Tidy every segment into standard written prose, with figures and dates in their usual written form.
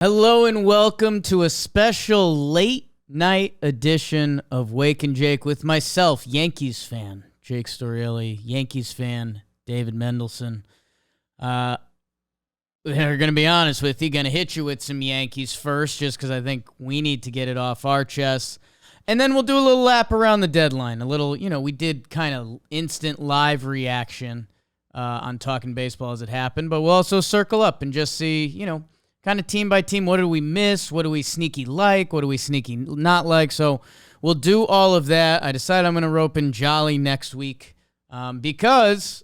Hello and welcome to a special late night edition of Wake and Jake with myself, Yankees fan, Jake Storielli, Yankees fan, David Mendelson. We're going to be honest with you, going to hit you with some Yankees first just because I think we need to get it off our chests. And then we'll do a little lap around the deadline. A little, we did kind of instant live reaction on Talking Baseball as it happened, but we'll also circle up and just see, kind of team by team, what did we miss? What do we sneaky like? What do we sneaky not like? So we'll do all of that. I decided I'm going to rope in Jolly next week because,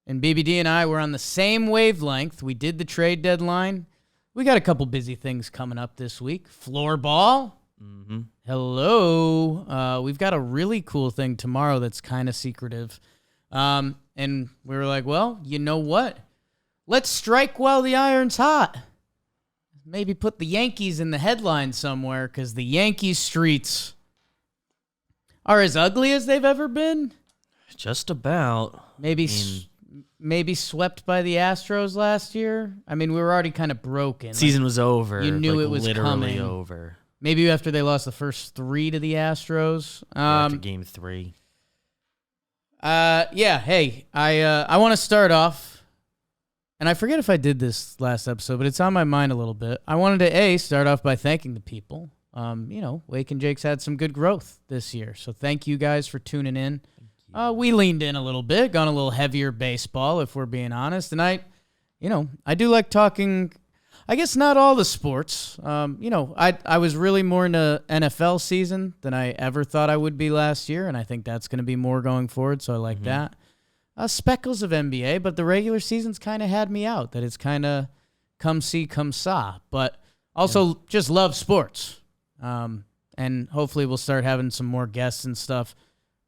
and BBD and I were on the same wavelength. We did the trade deadline. We got a couple busy things coming up this week. Floor ball. Mm-hmm. Hello. We've got a really cool thing tomorrow that's kind of secretive. And we were like, well, you know what? Let's strike while the iron's hot. Maybe put the Yankees in the headline somewhere because the Yankees streets are as ugly as they've ever been. Just about. Maybe swept by the Astros last year. I mean, we were already kind of broken. Season was over. You knew it was literally coming. over. Maybe after they lost the first 3 to the Astros. After game 3. Hey, I want to start off. And I forget if I did this last episode, but it's on my mind a little bit. I wanted to, start off by thanking the people. Wake and Jake's had some good growth this year, so thank you guys for tuning in. We leaned in a little bit, gone a little heavier baseball, if we're being honest. And I do like talking, I guess not all the sports. I was really more into NFL season than I ever thought I would be last year, and I think that's going to be more going forward, so I like that. Speckles of NBA, but the regular season's kind of had me out, that it's kind of come see, come saw. But also just love sports. And hopefully we'll start having some more guests and stuff.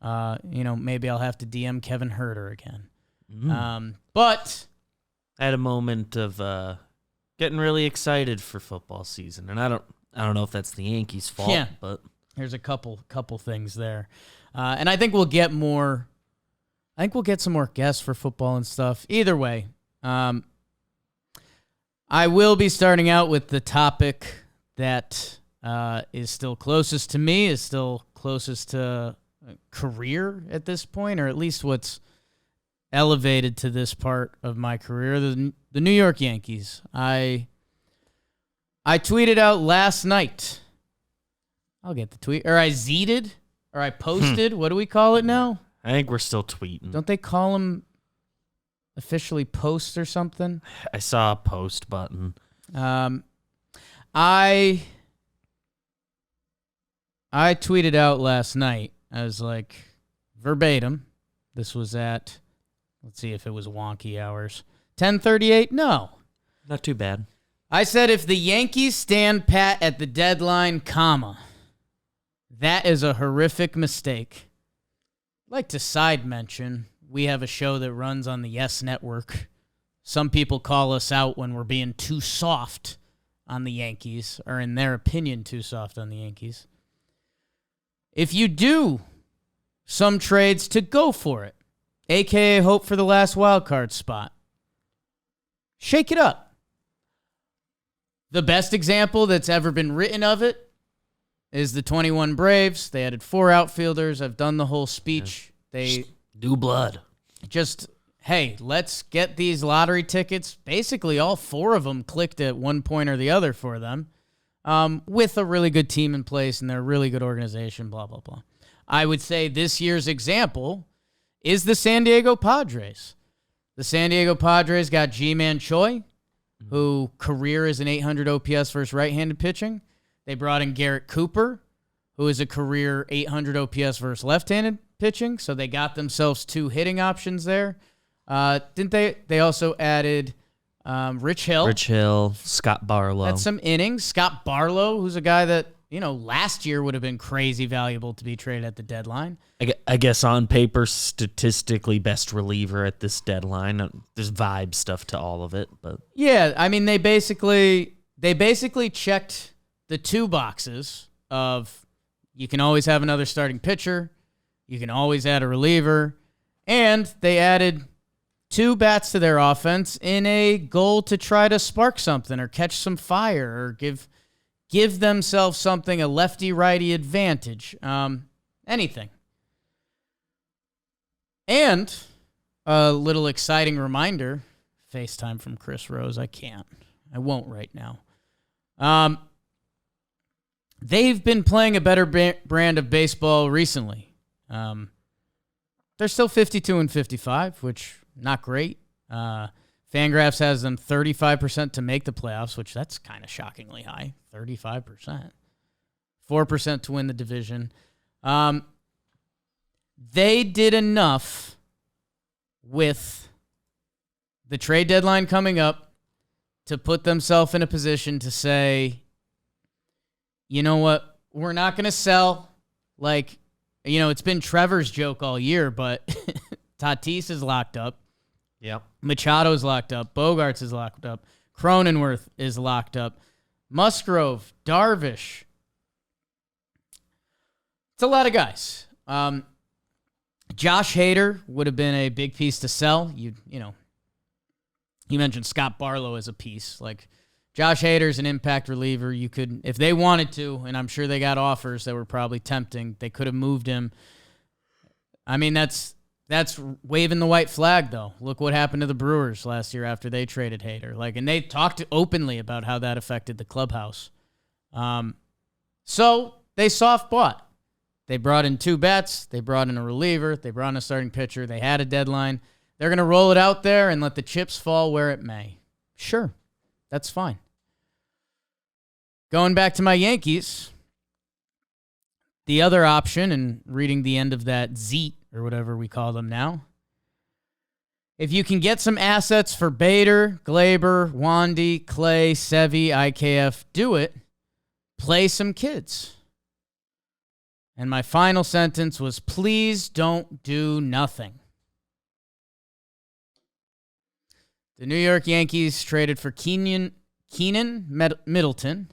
Maybe I'll have to DM Kevin Herter again. But I had a moment of getting really excited for football season, and I don't know if that's the Yankees' fault, but there's a couple things there. And I think we'll get more. I think we'll get some more guests for football and stuff. Either way, I will be starting out with the topic that is still closest to me, is still closest to career at this point, or at least what's elevated to this part of my career, the New York Yankees. I tweeted out last night. I'll get the tweet. Or I zeeted, or I posted. What do we call it now? I think we're still tweeting. Don't they call them officially posts or something? I saw a post button. I tweeted out last night. I was like, verbatim. This was at, let's see if it was wonky hours. 10:38? No. Not too bad. I said, if the Yankees stand pat at the deadline, that is a horrific mistake. I'd like to side mention, we have a show that runs on the Yes Network. Some people call us out when we're being too soft on the Yankees, or in their opinion, too soft on the Yankees. If you do some trades, to go for it, a.k.a. hope for the last wild card spot. Shake it up. The best example that's ever been written of it is the 21 Braves. They added 4 outfielders. I've done the whole speech. They do blood. Just, hey, let's get these lottery tickets. Basically, all 4 of them clicked at one point or the other for them, with a really good team in place, and they're a really good organization, blah, blah, blah. I would say this year's example is the San Diego Padres. The San Diego Padres got G-Man Choi, who career is an 800 OPS versus right-handed pitching. They brought in Garrett Cooper, who is a career 800 OPS versus left-handed pitching, so they got themselves 2 hitting options there. Didn't they? They also added Rich Hill. Scott Barlow. That's some innings. Scott Barlow, who's a guy that, last year would have been crazy valuable to be traded at the deadline. I guess on paper, statistically best reliever at this deadline. There's vibe stuff to all of it, but yeah, I mean they basically checked the 2 boxes of you can always have another starting pitcher, you can always add a reliever, and they added 2 bats to their offense in a goal to try to spark something or catch some fire or give themselves something, a lefty-righty advantage, anything. And a little exciting reminder, FaceTime from Chris Rose. I won't right now. They've been playing a better brand of baseball recently. They're still 52-55, which not great. Fangraphs has them 35% to make the playoffs, which that's kind of shockingly high, 35%. 4% to win the division. They did enough with the trade deadline coming up to put themselves in a position to say, you know what, we're not going to sell. Like, you know, it's been Trevor's joke all year, but Tatis is locked up. Yep. Machado's locked up. Bogarts is locked up. Cronenworth is locked up. Musgrove, Darvish. It's a lot of guys. Josh Hader would have been a big piece to sell. You mentioned Scott Barlow as a piece. Like, Josh Hader's an impact reliever. You could, if they wanted to, and I'm sure they got offers that were probably tempting, they could have moved him. I mean, that's waving the white flag, though. Look what happened to the Brewers last year after they traded Hader. Like, and they talked openly about how that affected the clubhouse. So they soft bought. They brought in 2 bats. They brought in a reliever. They brought in a starting pitcher. They had a deadline. They're going to roll it out there and let the chips fall where it may. Sure, that's fine. Going back to my Yankees, the other option, and reading the end of that Zeet, or whatever we call them now, if you can get some assets for Bader, Glaber, Wandy, Clay, Sevy, IKF, do it. Play some kids. And my final sentence was, please don't do nothing. The New York Yankees traded for Keenan Middleton.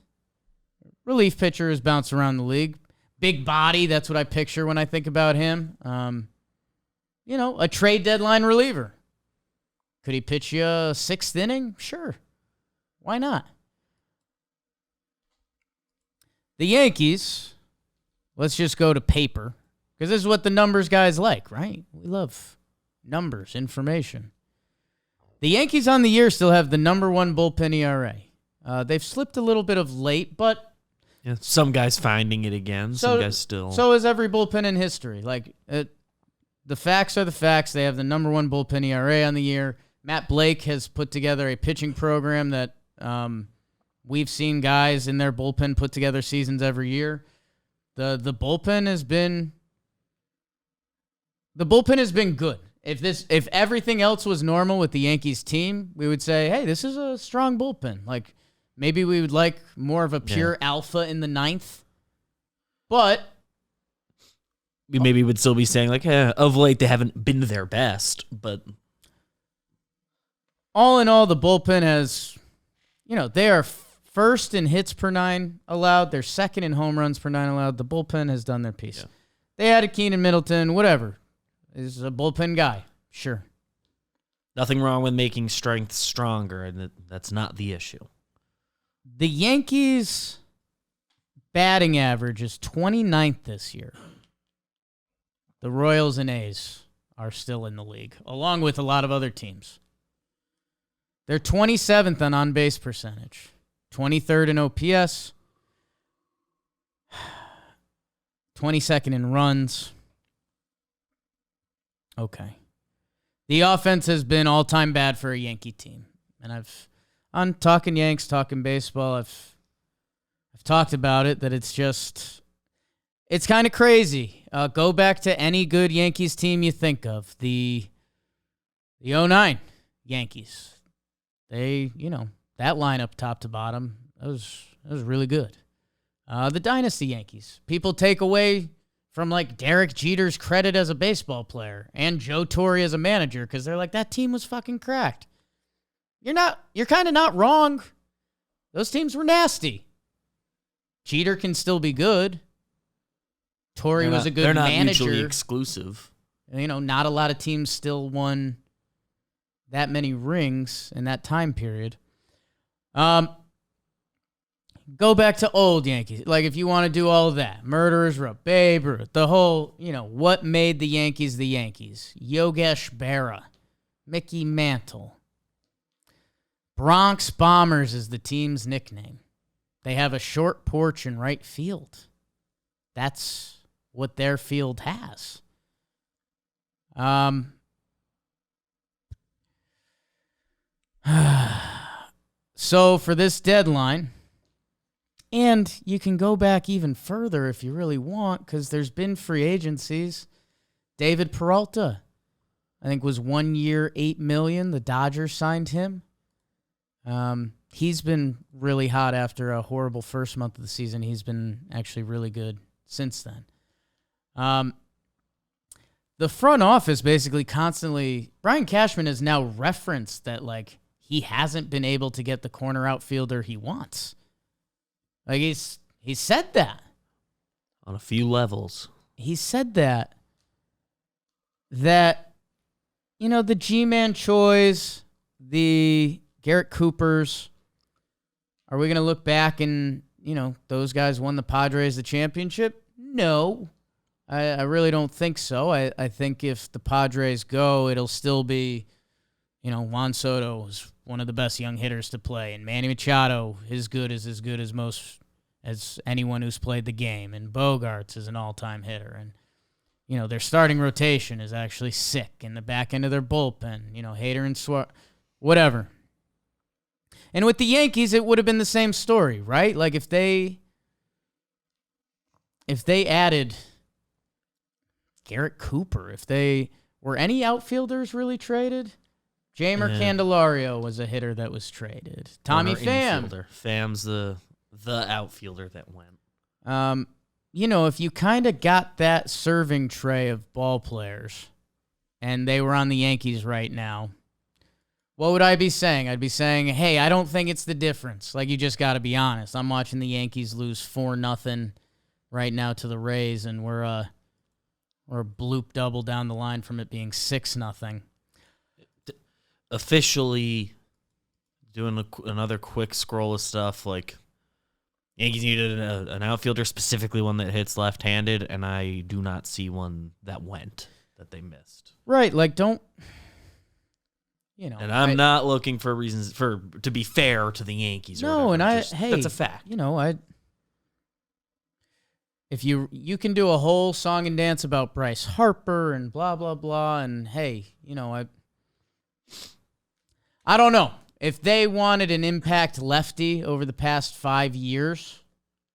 Relief pitcher who's bounced around the league. Big body, that's what I picture when I think about him. A trade deadline reliever. Could he pitch you a 6th inning? Sure. Why not? The Yankees, let's just go to paper, because this is what the numbers guys like, right? We love numbers, information. The Yankees on the year still have the number 1 bullpen ERA. They've slipped a little bit of late, but yeah, some guys finding it again. Some guys still. So is every bullpen in history. Like, the facts are the facts. They have the number 1 bullpen ERA on the year. Matt Blake has put together a pitching program that we've seen guys in their bullpen put together seasons every year. The bullpen has been good. If everything else was normal with the Yankees team, we would say, hey, this is a strong bullpen. Like, maybe we would like more of a pure alpha in the 9th. But we maybe would still be saying, like, of late they haven't been their best. But all in all, the bullpen has, they are first in hits per 9 allowed. They're second in home runs per 9 allowed. The bullpen has done their piece. Yeah. They added Keenan Middleton, whatever. He's a bullpen guy. Sure. Nothing wrong with making strength stronger, and that's not the issue. The Yankees' batting average is 29th this year. The Royals and A's are still in the league, along with a lot of other teams. They're 27th on on-base percentage, 23rd in OPS, 22nd in runs. Okay. The offense has been all-time bad for a Yankee team. And I'm talking Yanks, talking baseball, I've talked about it, that it's kind of crazy. Go back to any good Yankees team you think of. The 09 Yankees. They, that lineup top to bottom, that was really good. The Dynasty Yankees. People take away from, like, Derek Jeter's credit as a baseball player and Joe Torre as a manager because they're like, that team was fucking cracked. You're kind of not wrong. Those teams were nasty. Jeter can still be good. Torre was a good manager. They're not mutually exclusive. Not a lot of teams still won that many rings in that time period. Go back to old Yankees. Like, if you want to do all of that, Murderers Row, Babe Ruth, the whole, what made the Yankees the Yankees? Yogesh Berra, Mickey Mantle. Bronx Bombers is the team's nickname. They have a short porch in right field. That's what their field has. So for this deadline, and you can go back even further if you really want, because there's been free agencies. David Peralta, I think, was 1 year, $8 million. The Dodgers signed him. He's been really hot after a horrible first month of the season. He's been actually really good since then. The front office basically constantly, Brian Cashman has now referenced that, like, he hasn't been able to get the corner outfielder he wants. Like, he said that. On a few levels. He said that, the G-Man Choi's, the Garrett Coopers, are we going to look back and, those guys won the Padres the championship? No. I really don't think so. I think if the Padres go, it'll still be, Juan Soto is one of the best young hitters to play, and Manny Machado is as good as anyone who's played the game, and Bogarts is an all-time hitter, and their starting rotation is actually sick, and the back end of their bullpen, Hader and Suarez, whatever. And with the Yankees, it would have been the same story, right? Like, if they added Garrett Cooper, if they were any outfielders really traded? Jamer Candelario was a hitter that was traded. Tommy Pham. Infielder. Pham's the outfielder that went. If you kind of got that serving tray of ball players and they were on the Yankees right now, what would I be saying? I'd be saying, hey, I don't think it's the difference. Like, you just got to be honest. I'm watching the Yankees lose 4-0 right now to the Rays, and we're a bloop double down the line from it being 6-0. Officially, doing another quick scroll of stuff, like, Yankees needed an outfielder, specifically one that hits left-handed, and I do not see one that that they missed. Right, like, don't, And I'm not looking for reasons to be fair to the Yankees. No, and that's a fact. If you can do a whole song and dance about Bryce Harper and blah, blah, blah, and hey, I don't know. If they wanted an impact lefty over the past 5 years,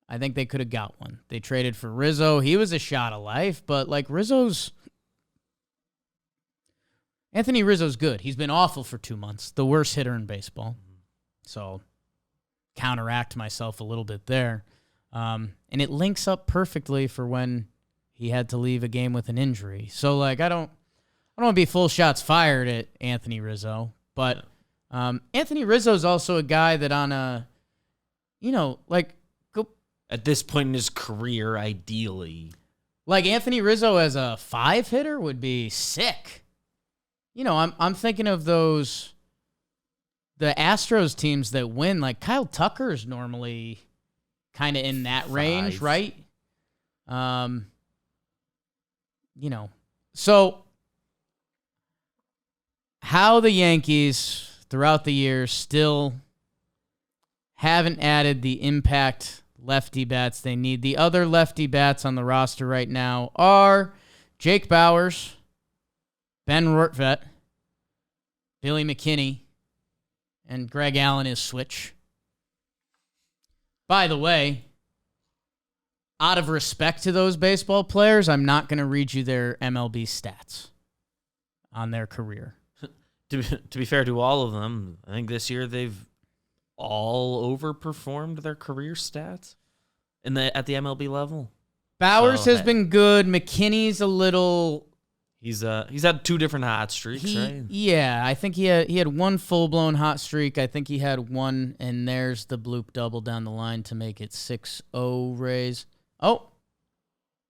I think they could have got one. They traded for Rizzo. He was a shot of life, but like Anthony Rizzo's good. He's been awful for 2 months. The worst hitter in baseball. So counteract myself a little bit there. And it links up perfectly for when he had to leave a game with an injury. So like I don't want to be full shots fired at Anthony Rizzo, but Anthony Rizzo's also a guy that on a, at this point in his career, ideally, like Anthony Rizzo as a 5 hitter would be sick. I'm thinking of the Astros teams that win. Like Kyle Tucker's normally kind of in that range, right? So how the Yankees throughout the years still haven't added the impact lefty bats they need. The other lefty bats on the roster right now are Jake Bauers, Ben Rortvedt, Billy McKinney, and Greg Allen is switch. By the way, out of respect to those baseball players, I'm not going to read you their MLB stats on their career. To be fair to all of them, I think this year they've all overperformed their career stats at the MLB level. Bauers has been good. McKinney's a little. He's had 2 different hot streaks, right? Yeah, I think he had one full-blown hot streak. I think he had one, and there's the bloop double down the line to make it 6-0 Rays. Oh,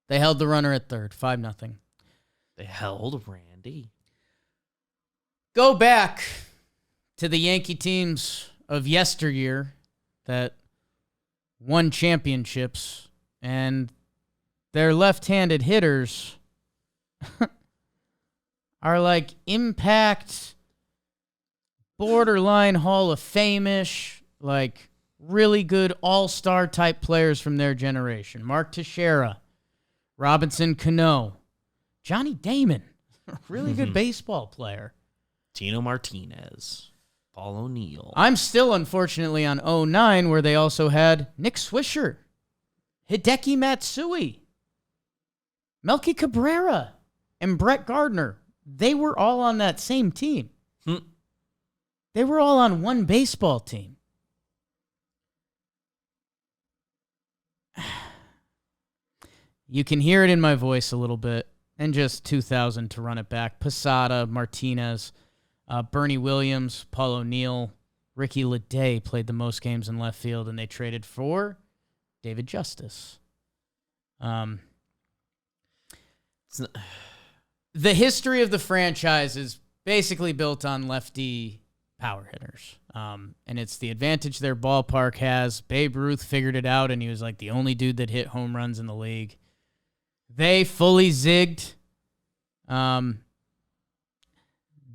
they held the runner at third, 5-0. They held Randy. Go back to the Yankee teams of yesteryear that won championships, and their left-handed hitters are like impact, borderline Hall of Fame-ish, like really good all-star type players from their generation. Mark Teixeira, Robinson Cano, Johnny Damon, really good baseball player. Tino Martinez, Paul O'Neill. I'm still, unfortunately, on 09, where they also had Nick Swisher, Hideki Matsui, Melky Cabrera, and Brett Gardner. They were all on that same team. They were all on one baseball team. You can hear it in my voice a little bit. And just 2000 to run it back. Posada, Martinez, Bernie Williams, Paul O'Neill, Ricky Leday played the most games in left field, and they traded for David Justice. The history of the franchise is basically built on lefty power hitters. And it's the advantage their ballpark has. Babe Ruth figured it out, and he was like the only dude that hit home runs in the league. They fully zigged.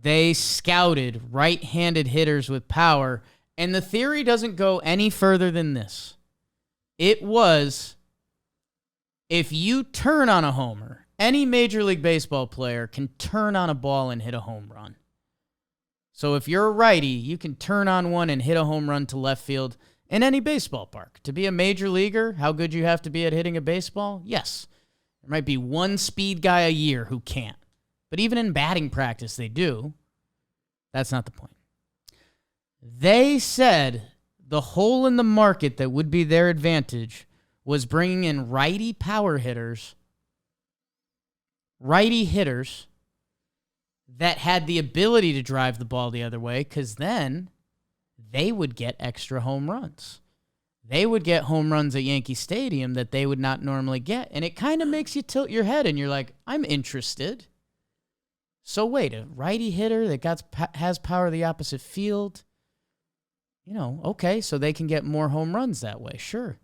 They scouted right-handed hitters with power, and the theory doesn't go any further than this. It was, if you turn on a homer, any Major League Baseball player can turn on a ball and hit a home run. So if you're a righty, you can turn on one and hit a home run to left field in any baseball park. To be a major leaguer, how good you have to be at hitting a baseball? Yes. There might be one speed guy a year who can't. But even in batting practice, they do. That's not the point. They said the hole in the market that would be their advantage was bringing in righty power hitters, righty hitters that had the ability to drive the ball the other way, because then they would get extra home runs. They would get home runs at Yankee Stadium that they would not normally get. And it kind of makes you tilt your head, and you're like, I'm interested. So wait, a righty hitter that has power the opposite field, okay, so they can get more home runs that way, sure.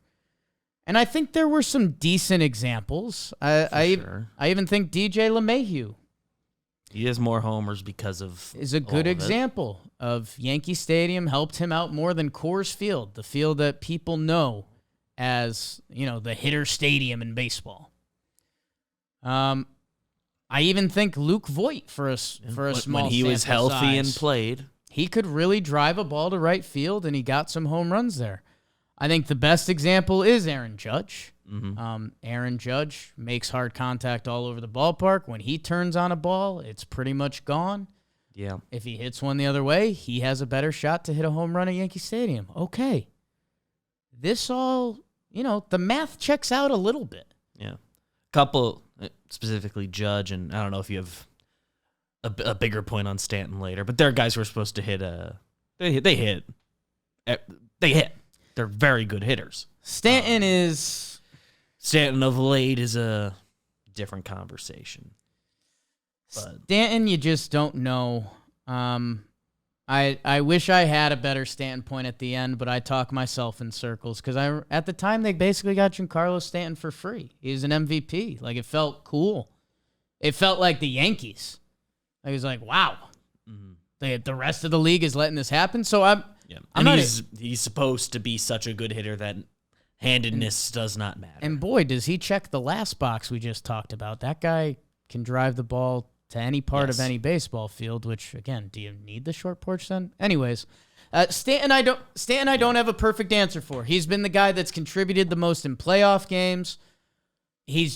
And I think there were some decent examples. I even think DJ LeMahieu. He has more homers because of is a good example of Yankee Stadium helped him out more than Coors Field, the field that people know as, the hitter stadium in baseball. I even think Luke Voit for a small when he was healthy size, and played, he could really drive a ball to right field, and he got some home runs there. I think the best example is Aaron Judge. Mm-hmm. Aaron Judge makes hard contact all over the ballpark. When he turns on a ball, it's pretty much gone. Yeah. If he hits one the other way, he has a better shot to hit a home run at Yankee Stadium. Okay. This all, the math checks out a little bit. Yeah. Couple, specifically Judge, and I don't know if you have a bigger point on Stanton later, but there are guys who are supposed to hit they hit. They're very good hitters. Stanton of late is a different conversation. But Stanton, you just don't know. I wish I had a better Stanton point at the end, but I talk myself in circles because at the time they basically got Giancarlo Stanton for free. He was an MVP. Like, it felt cool. It felt like the Yankees. I was like, wow, the rest of the league is letting this happen. So he's supposed to be such a good hitter that handedness does not matter. And boy, does he check the last box we just talked about. That guy can drive the ball to any part of any baseball field, which, again, do you need the short porch then? Anyways, Stanton I don't have a perfect answer for. He's been the guy that's contributed the most in playoff games. He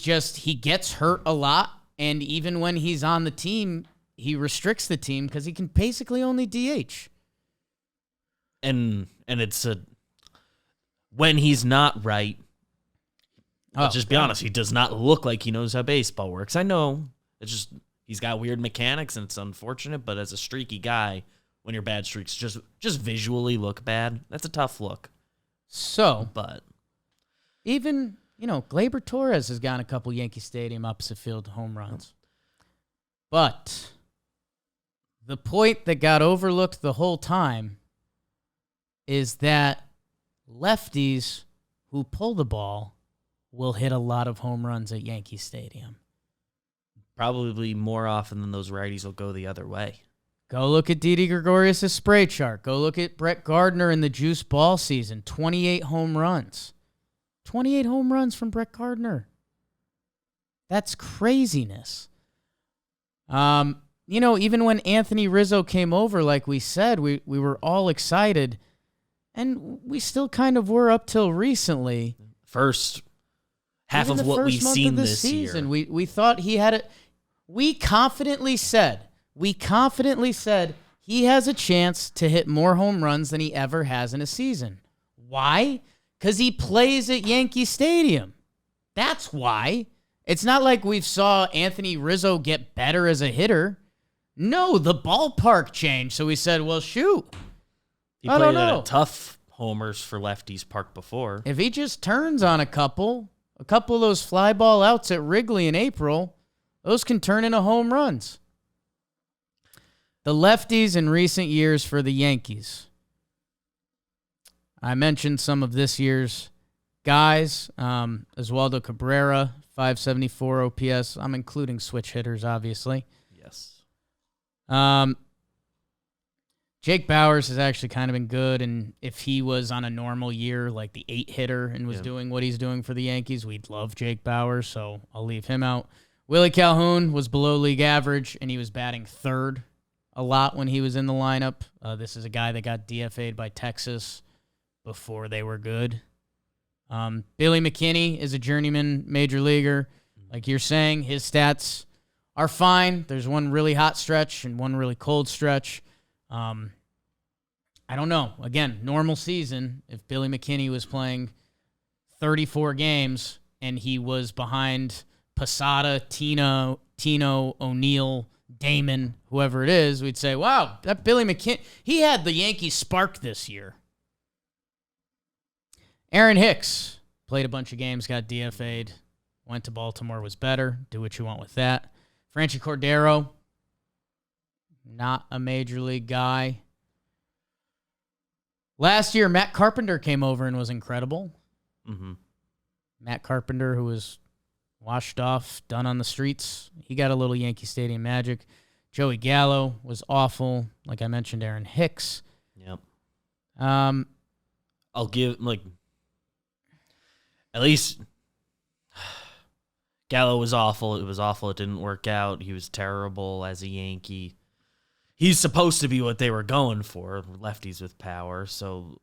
gets hurt a lot, and even when he's on the team, he restricts the team because he can basically only DH. And it's when he's not right, let's just be honest, he does not look like he knows how baseball works. I know it's just he's got weird mechanics and it's unfortunate, but as a streaky guy, when your bad streaks just visually look bad, that's a tough look. So, but even, Gleyber Torres has gotten a couple Yankee Stadium opposite field home runs. But The point that got overlooked the whole time is that lefties who pull the ball will hit a lot of home runs at Yankee Stadium. Probably more often than those righties will go the other way. Go look at Didi Gregorius' spray chart. Go look at Brett Gardner in the juice ball season. 28 home runs. 28 home runs from Brett Gardner. That's craziness. Even when Anthony Rizzo came over, like we said, we were all excited. And we still kind of were up till recently. First half of what we've seen this season. Year. We thought he had it. We confidently said he has a chance to hit more home runs than he ever has in a season. Why? Because he plays at Yankee Stadium. That's why. It's not like we saw Anthony Rizzo get better as a hitter. No, the ballpark changed. So we said, well, shoot. He played at a tough homers for lefties park before. If he just turns on a couple of those fly ball outs at Wrigley in April, those can turn into home runs. The lefties in recent years for the Yankees. I mentioned some of this year's guys. Oswaldo Cabrera, 574 OPS. I'm including switch hitters, obviously. Yes. Jake Bauers has actually kind of been good, and if he was on a normal year, like the 8-hitter, and was doing what he's doing for the Yankees, we'd love Jake Bauers, so I'll leave him out. Willie Calhoun was below league average, and he was batting third a lot when he was in the lineup. This is a guy that got DFA'd by Texas before they were good. Billy McKinney is a journeyman major leaguer. Like you're saying, his stats are fine. There's one really hot stretch and one really cold stretch. I don't know. Again, normal season, if Billy McKinney was playing 34 games and he was behind Posada, Tino, O'Neill, Damon, whoever it is, we'd say, wow, that Billy McKinney, he had the Yankees spark this year. Aaron Hicks played a bunch of games, got DFA'd, went to Baltimore, was better. Do what you want with that. Franchi Cordero, not a major league guy. Last year, Matt Carpenter came over and was incredible. Mm-hmm. Matt Carpenter, who was washed off, done on the streets. He got a little Yankee Stadium magic. Joey Gallo was awful. Like I mentioned, Aaron Hicks. Yep. I'll give, at least Gallo was awful. It was awful. It didn't work out. He was terrible as a Yankee. He's supposed to be what they were going for, lefties with power. So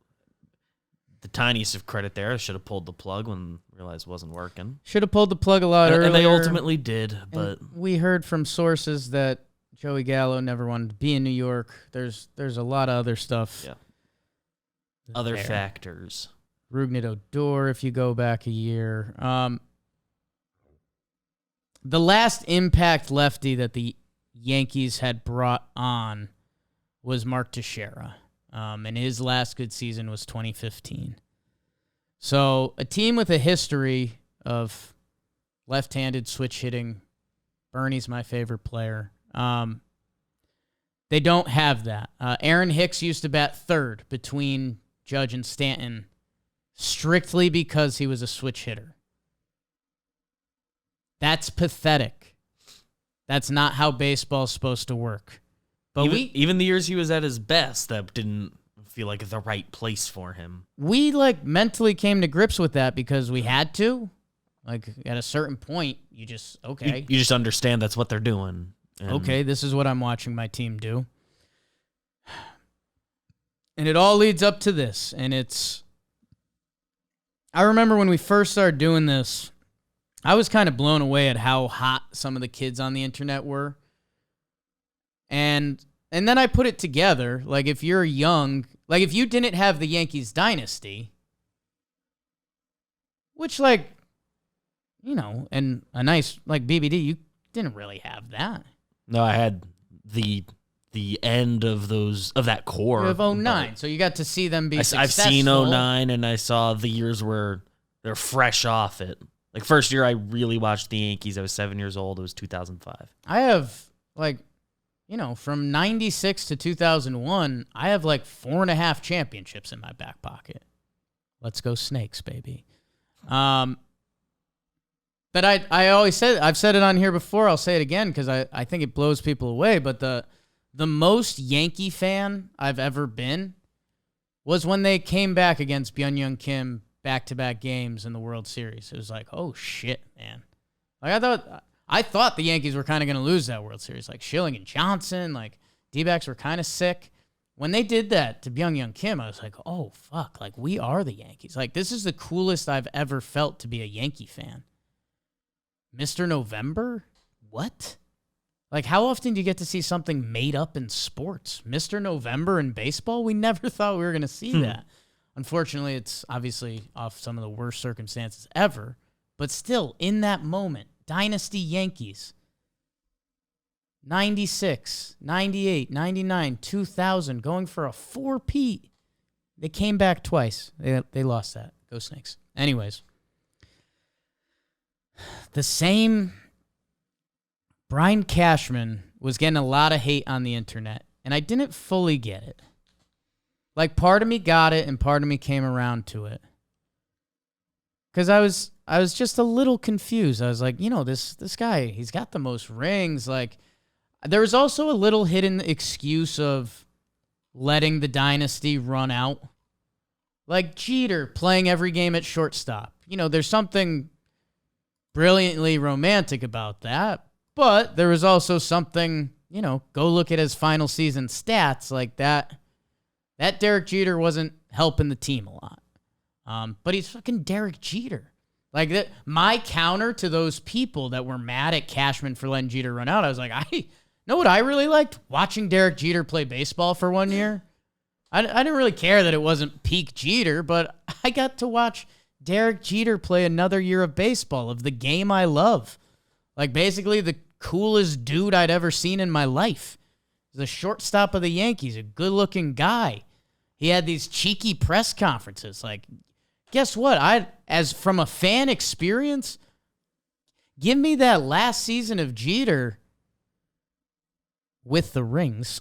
the tiniest of credit there. Should have pulled the plug when realized it wasn't working. Should have pulled the plug a lot earlier. And they ultimately did. But we heard from sources that Joey Gallo never wanted to be in New York. There's a lot of other stuff. Yeah. Other factors. Rougned Odor, if you go back a year. The last impact lefty that the Yankees had brought on was Mark Teixeira. And his last good season was 2015. So a team with a history of left-handed switch hitting. Bernie's my favorite player. They don't have that. Aaron Hicks used to bat third between Judge and Stanton strictly because he was a switch hitter. That's pathetic. That's not how baseball's supposed to work. But even the years he was at his best, that didn't feel like the right place for him. We mentally came to grips with that because we had to. Like at a certain point, you just okay. You just understand that's what they're doing. Okay, this is what I'm watching my team do. And it all leads up to this, and it's. I remember when we first started doing this, I was kind of blown away at how hot some of the kids on the internet were. And then I put it together, like if you're young, like if you didn't have the Yankees Dynasty, which and a nice, BBD, you didn't really have that. No, I had the end of that core. You have 09, so you got to see them be successful. I've seen 09, and I saw the years where they're fresh off it. Like, first year I really watched the Yankees, I was 7 years old. It was 2005. I have, from 96 to 2001, I have like 4.5 championships in my back pocket. Let's go Snakes, baby. But I always said, I've said it on here before, I'll say it again because I think it blows people away, but the most Yankee fan I've ever been was when they came back against Byung-Hyun Kim back-to-back games in the World Series. It was like, oh shit, man. Like I thought the Yankees were kind of going to lose that World Series. Like Schilling and Johnson, like D-backs were kind of sick. When they did that to Byung-Hyun Kim, I was like, oh fuck, like we are the Yankees. Like this is the coolest I've ever felt to be a Yankee fan. Mr. November? What? Like, how often do you get to see something made up in sports? Mr. November in baseball? We never thought we were going to see that. Unfortunately, it's obviously off some of the worst circumstances ever. But still, in that moment, Dynasty Yankees, 96, 98, 99, 2000, going for a 4-peat. They came back twice. They lost that. Go Snakes. Anyways. The same Brian Cashman was getting a lot of hate on the internet, and I didn't fully get it. Like, part of me got it, and part of me came around to it. Because I was just a little confused. I was like, this guy, he's got the most rings. Like, there was also a little hidden excuse of letting the dynasty run out. Like Jeter playing every game at shortstop. There's something brilliantly romantic about that, but there was also something, go look at his final season stats like that. That Derek Jeter wasn't helping the team a lot. But he's fucking Derek Jeter. Like that, my counter to those people that were mad at Cashman for letting Jeter run out, I was like, I know what I really liked? Watching Derek Jeter play baseball for 1 year. I didn't really care that it wasn't peak Jeter, but I got to watch Derek Jeter play another year of baseball, of the game I love. Like, basically the coolest dude I'd ever seen in my life. He's the shortstop of the Yankees, a good-looking guy. He had these cheeky press conferences. Like, guess what? As from a fan experience, give me that last season of Jeter with the rings.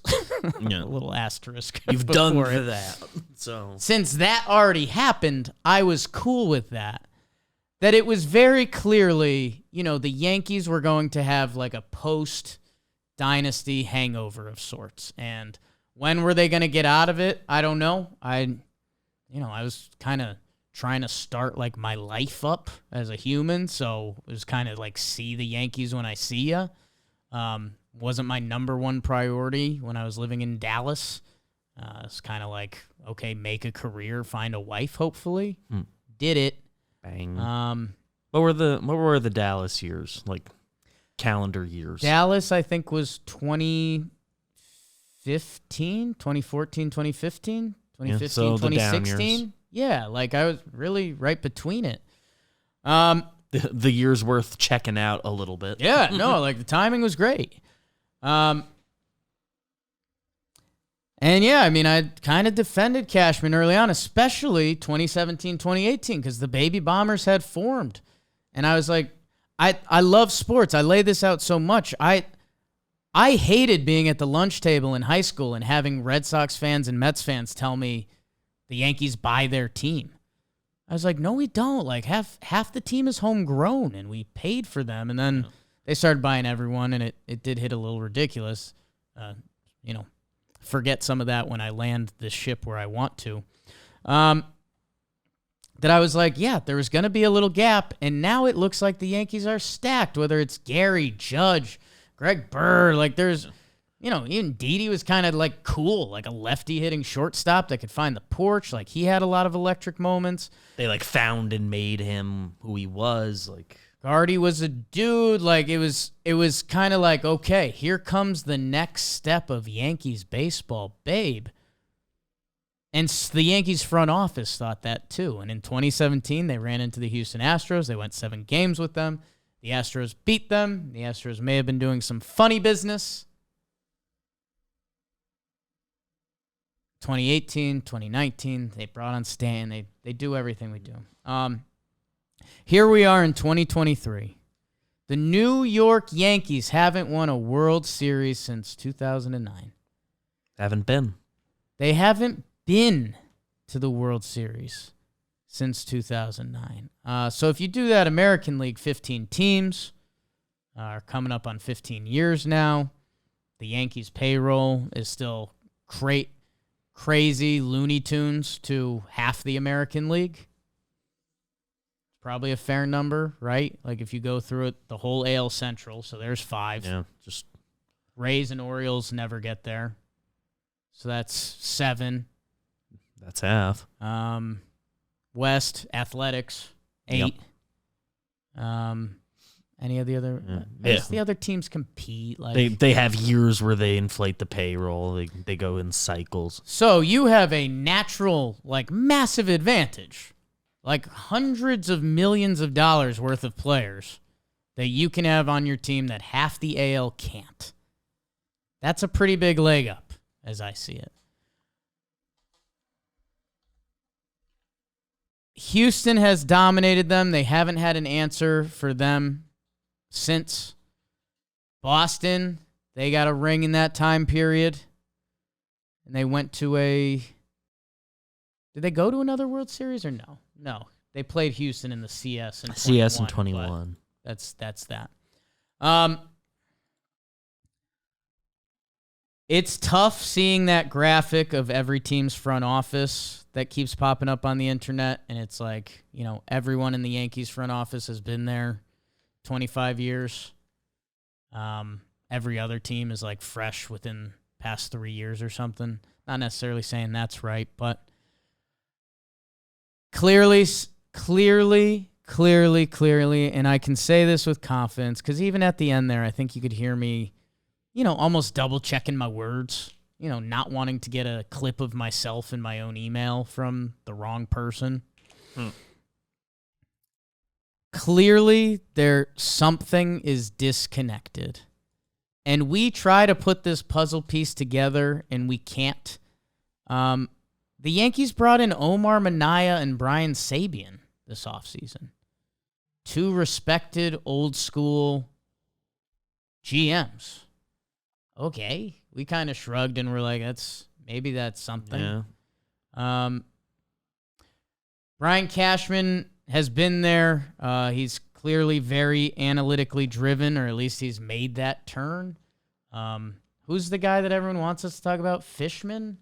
Yeah. A little asterisk. You've done for that. So since that already happened, I was cool with that. That it was very clearly, the Yankees were going to have like a post-dynasty hangover of sorts. And when were they going to get out of it? I don't know. I was kind of trying to start like my life up as a human. So it was kind of like see the Yankees when I see ya. Wasn't my number one priority when I was living in Dallas. It's kind of like, okay, make a career, find a wife, hopefully. Did it. Bang. What were the Dallas years, like calendar years? Dallas, I think, was 2014, 2015, 2016. Yeah, like I was really right between it. The year's worth checking out a little bit. Yeah, no, like the timing was great. And yeah, I mean, I kind of defended Cashman early on, especially 2017, 2018, because the Baby Bombers had formed. And I was like, I love sports. I lay this out so much. I hated being at the lunch table in high school and having Red Sox fans and Mets fans tell me the Yankees buy their team. I was like, no, we don't. Like, half the team is homegrown, and we paid for them. And then they started buying everyone, and it did hit a little ridiculous. Forget some of that when I land this ship where I want to. That I was like, yeah, there was going to be a little gap, and now it looks like the Yankees are stacked, whether it's Gary, Judge, Greg Burr. Like, there's, even Didi was kind of like cool, like a lefty hitting shortstop that could find the porch. Like, he had a lot of electric moments. They like found and made him who he was. Like, Gardy was a dude. Like, it was kind of like, okay, here comes the next step of Yankees baseball, babe. And the Yankees front office thought that too. And in 2017, they ran into the Houston Astros. They went 7 games with them. The Astros beat them. The Astros may have been doing some funny business. 2018, 2019, they brought on Stanton. They do everything we do. Here we are in 2023. The New York Yankees haven't won a World Series since 2009. Haven't been. They haven't been to the World Series since 2009. So if you do that, American League, 15 teams are coming up on 15 years now. The Yankees' payroll is still crazy Looney Tunes to half the American League. Probably a fair number, right? Like if you go through it, the whole AL Central, so there's 5. Yeah, just Rays and Orioles never get there. So that's 7. that's half. West, Athletics, 8. Yep. Any of the other the other teams compete? Like they have years where they inflate the payroll. They go in cycles. So you have a natural, like, massive advantage. Like hundreds of millions of dollars worth of players that you can have on your team that half the AL can't. That's a pretty big leg up, as I see it. Houston has dominated them. They haven't had an answer for them since. Boston, they got a ring in that time period. And they went to a... Did they go to another World Series or no? No. They played Houston in the CS in 21. CS in 21. That's that. It's tough seeing that graphic of every team's front office that keeps popping up on the internet, and it's like, everyone in the Yankees front office has been there 25 years. Every other team is like fresh within past 3 years or something. Not necessarily saying that's right, but clearly, and I can say this with confidence, because even at the end there, I think you could hear me, almost double-checking my words, not wanting to get a clip of myself in my own email from the wrong person. Clearly, something is disconnected. And we try to put this puzzle piece together, and we can't. The Yankees brought in Omar Minaya and Brian Sabian this offseason. 2 respected old-school GMs. Okay, we kind of shrugged and we're like, maybe that's something. Yeah. Brian Cashman has been there. He's clearly very analytically driven, or at least he's made that turn. Who's the guy that everyone wants us to talk about? Fishman?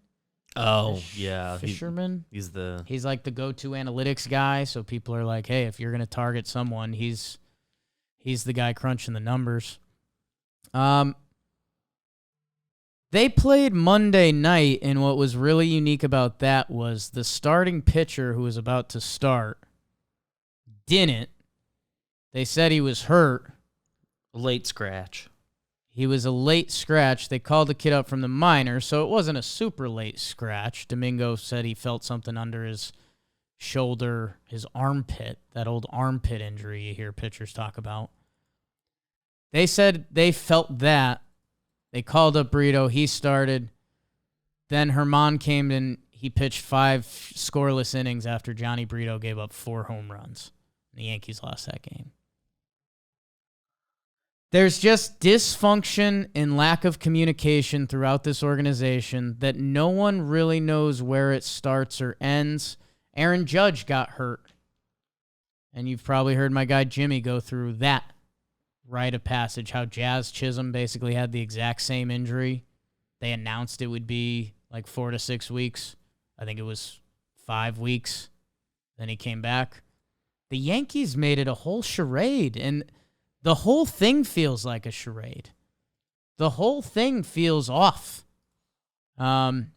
Oh, yeah. Fisherman? He's like the go-to analytics guy, so people are like, hey, if you're going to target someone, he's the guy crunching the numbers. They played Monday night, and what was really unique about that was the starting pitcher who was about to start didn't. They said he was hurt. Late scratch. He was a late scratch. They called the kid up from the minors, so it wasn't a super late scratch. Domingo said he felt something under his shoulder, his armpit, that old armpit injury you hear pitchers talk about. They said they felt that. They called up Brito. He started. Then Herman came in. He pitched 5 scoreless innings after Johnny Brito gave up 4 home runs. And the Yankees lost that game. There's just dysfunction and lack of communication throughout this organization that no one really knows where it starts or ends. Aaron Judge got hurt. And you've probably heard my guy Jimmy go through that rite of passage, how Jazz Chisholm basically had the exact same injury. They announced it would be like 4 to 6 weeks. I think it was 5 weeks. Then he came back. The Yankees made it a whole charade, and the whole thing feels like a charade. The whole thing feels off. And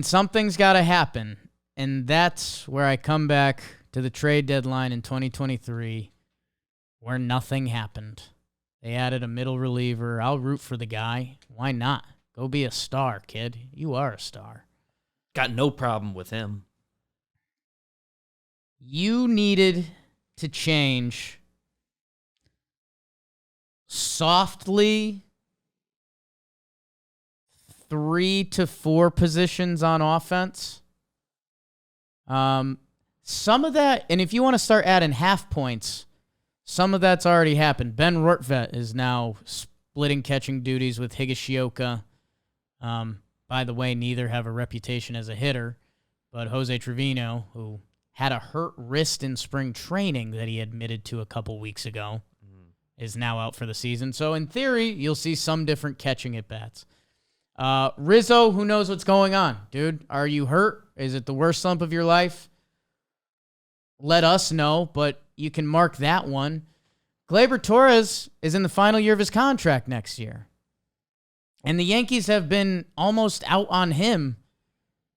something's got to happen, and that's where I come back to the trade deadline in 2023, where nothing happened. They added a middle reliever. I'll root for the guy. Why not? Go be a star, kid. You are a star. Got no problem with him. You needed to change softly 3 to 4 positions on offense. Some of that, and if you want to start adding half points, some of that's already happened. Ben Rortvedt is now splitting catching duties with Higashioka. By the way, neither have a reputation as a hitter, but Jose Trevino, who had a hurt wrist in spring training that he admitted to a couple weeks ago, is now out for the season. So in theory, you'll see some different catching at bats. Rizzo, who knows what's going on? Dude, are you hurt? Is it the worst slump of your life? Let us know, but you can mark that one. Gleyber Torres is in the final year of his contract next year. And the Yankees have been almost out on him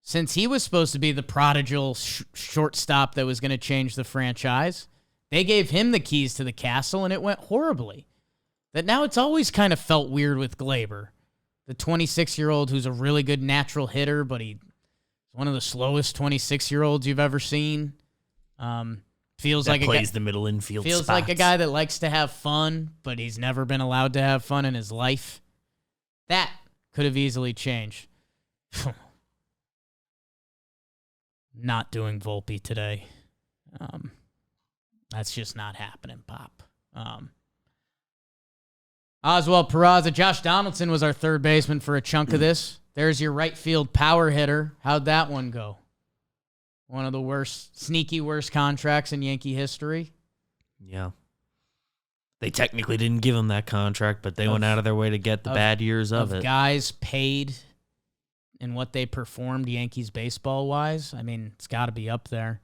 since he was supposed to be the prodigal shortstop that was going to change the franchise. They gave him the keys to the castle, and it went horribly. That now it's always kind of felt weird with Gleyber, the 26-year-old who's a really good natural hitter, but he's one of the slowest 26-year-olds you've ever seen. Feels that like plays the middle infield Feels spots. like a guy that likes to have fun, but he's never been allowed to have fun in his life. That could have easily changed. Not doing Volpe today. That's just not happening, Pop. Oswald Peraza. Josh Donaldson was our third baseman for a chunk of this. There's your right field power hitter. How'd that one go? One of the worst, sneaky worst contracts in Yankee history. Yeah. They technically didn't give him that contract, but they went out of their way to get the bad years of it. Guys paid in what they performed Yankees baseball-wise. I mean, it's got to be up there.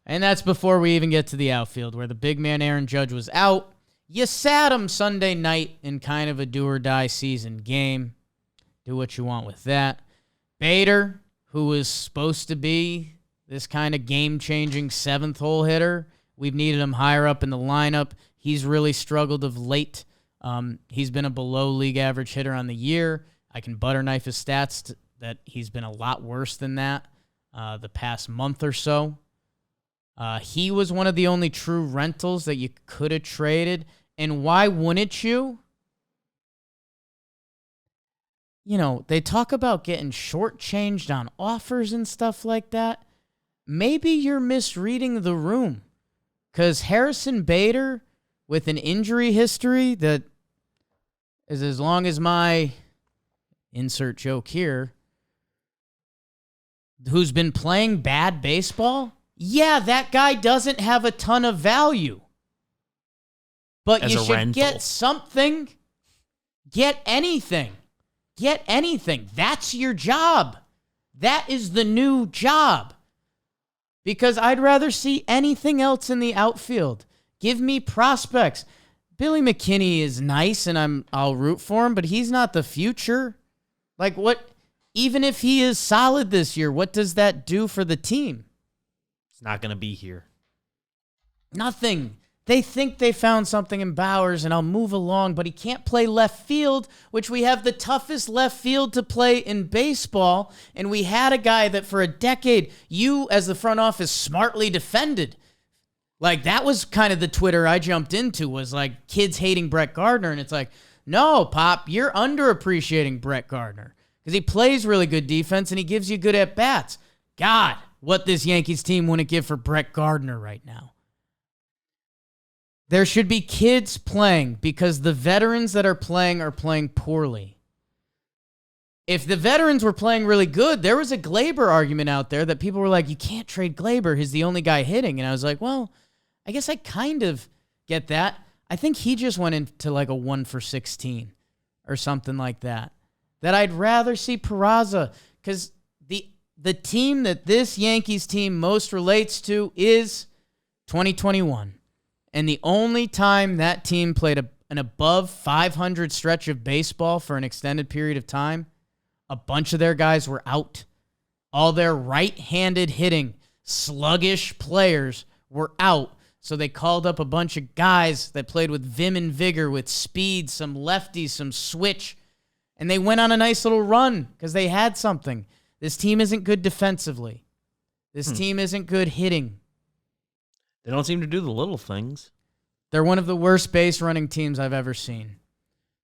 And that's before we even get to the outfield, where the big man Aaron Judge was out. You sat him Sunday night in kind of a do-or-die season game. Do what you want with that. Bader, who was supposed to be this kind of game-changing seventh-hole hitter, we've needed him higher up in the lineup. He's really struggled of late. He's been a below-league average hitter on the year. I can butter knife his stats that he's been a lot worse than that the past month or so. He was one of the only true rentals that you could have traded. And why wouldn't you? You know, they talk about getting shortchanged on offers and stuff like that. Maybe you're misreading the room. Because Harrison Bader, with an injury history that is as long as my insert joke here, who's been playing bad baseball, yeah, that guy doesn't have a ton of value. But as you should rental. Get something. Get anything. Get anything. That's your job. That is the new job. Because I'd rather see anything else in the outfield. Give me prospects. Billy McKinney is nice, and I'll root for him, but he's not the future. Like, what? Even if he is solid this year, what does that do for the team? It's not going to be here. Nothing. They think they found something in Bowers, and I'll move along, but he can't play left field, which we have the toughest left field to play in baseball, and we had a guy that for a decade, you as the front office smartly defended. Like, that was kind of the Twitter I jumped into, was like kids hating Brett Gardner, and it's like, no, Pop, you're underappreciating Brett Gardner because he plays really good defense and he gives you good at-bats. God, what this Yankees team wouldn't give for Brett Gardner right now. There should be kids playing because the veterans that are playing poorly. If the veterans were playing really good, there was a Gleyber argument out there that people were like, you can't trade Gleyber. He's the only guy hitting. And I was like, well, I guess I kind of get that. I think he just went into like a 1 for 16 or something like that. That I'd rather see Peraza because the team that this Yankees team most relates to is 2021. And the only time that team played an above 500 stretch of baseball for an extended period of time, a bunch of their guys were out. All their right-handed hitting, sluggish players were out. So they called up a bunch of guys that played with vim and vigor, with speed, some lefties, some switch. And they went on a nice little run because they had something. This team isn't good defensively. This team isn't good hitting. They don't seem to do the little things. They're one of the worst base running teams I've ever seen.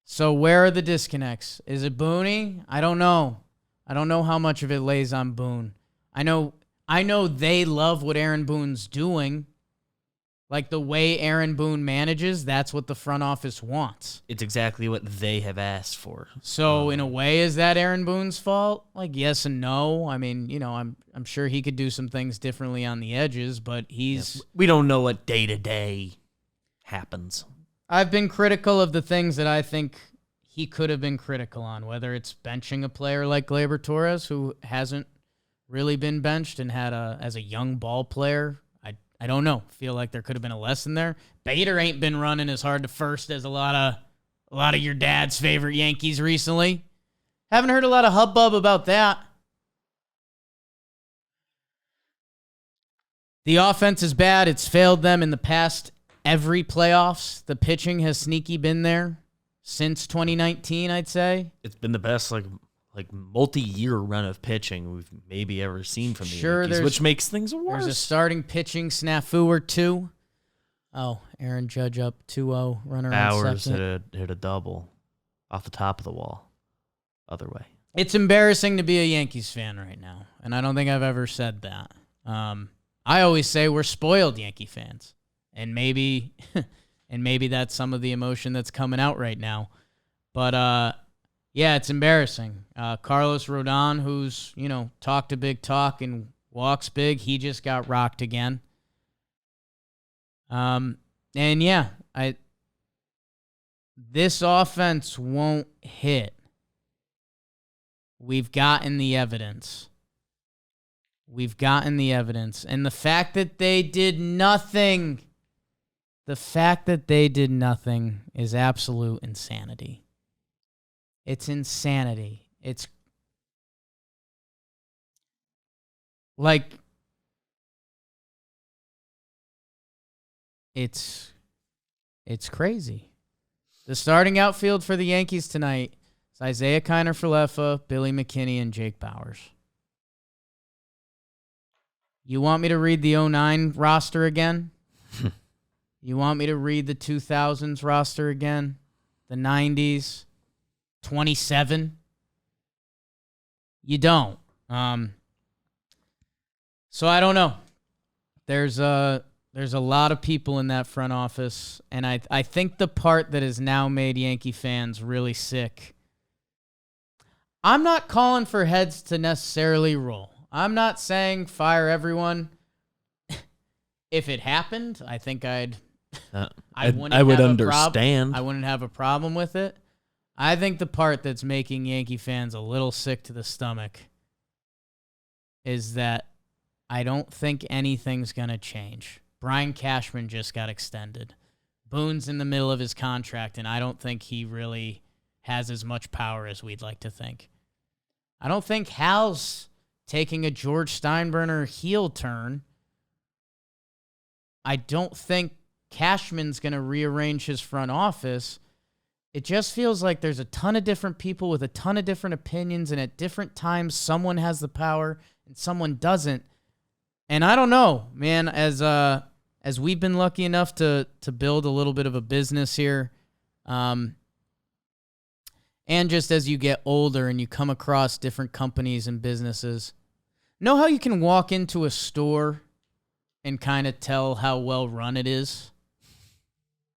So where are the disconnects? Is it Booney? I don't know. I don't know how much of it lays on Boone. I know they love what Aaron Boone's doing. Like the way Aaron Boone manages, that's what the front office wants. It's exactly what they have asked for. So in a way, is that Aaron Boone's fault? Like yes and no. I mean, I'm sure he could do some things differently on the edges, but we don't know what day to day happens. I've been critical of the things that I think he could have been critical on, whether it's benching a player like Gleyber Torres, who hasn't really been benched and as a young ball player. I don't know. Feel like there could have been a lesson there. Bader ain't been running as hard to first as a lot of your dad's favorite Yankees recently. Haven't heard a lot of hubbub about that. The offense is bad. It's failed them in the past every playoffs. The pitching has sneaky been there since 2019, I'd say. It's been the best like multi-year run of pitching we've maybe ever seen from the Yankees, which makes things worse. There's a starting pitching snafu or two. Oh, Aaron Judge up 2-0, runner on second. Bowers hit a double off the top of the wall. Other way. It's embarrassing to be a Yankees fan right now, and I don't think I've ever said that. I always say we're spoiled Yankee fans, and maybe that's some of the emotion that's coming out right now. But yeah, it's embarrassing. Carlos Rodon, who's, talked a big talk and walks big, he just got rocked again. And yeah, this offense won't hit. We've gotten the evidence. And the fact that they did nothing is absolute insanity. It's insanity. It's like it's crazy. The starting outfield for the Yankees tonight is Isaiah Kiner-Falefa, Billy McKinney, and Jake Bauers. You want me to read the 2009 roster again? You want me to read the 2000s roster again? The 90s? 27? You don't. So I don't know. There's a lot of people in that front office, and I think the part that has now made Yankee fans really sick. I'm not calling for heads to necessarily roll. I'm not saying fire everyone. If it happened, I think I would understand. I wouldn't have a problem with it. I think the part that's making Yankee fans a little sick to the stomach is that I don't think anything's going to change. Brian Cashman just got extended. Boone's in the middle of his contract, and I don't think he really has as much power as we'd like to think. I don't think Hal's taking a George Steinbrenner heel turn. I don't think Cashman's going to rearrange his front office. It just feels like there's a ton of different people with a ton of different opinions, and at different times, someone has the power and someone doesn't. And I don't know, man, as we've been lucky enough to build a little bit of a business here, and just as you get older and you come across different companies and businesses, know how you can walk into a store and kind of tell how well run it is?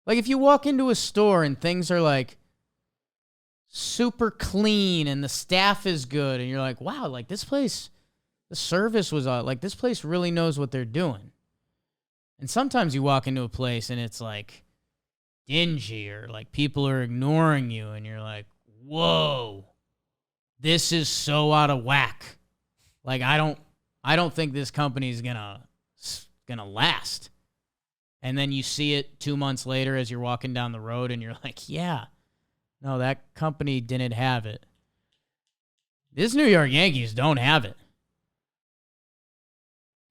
Like if you walk into a store and things are like super clean and the staff is good and you're like, wow, like this place, the service was like this place really knows what they're doing. And sometimes you walk into a place and it's like dingy or like people are ignoring you and you're like, whoa, this is so out of whack. Like I don't think this company's gonna last. And then you see it 2 months later as you're walking down the road and you're like, yeah, no, that company didn't have it. This New York Yankees don't have it.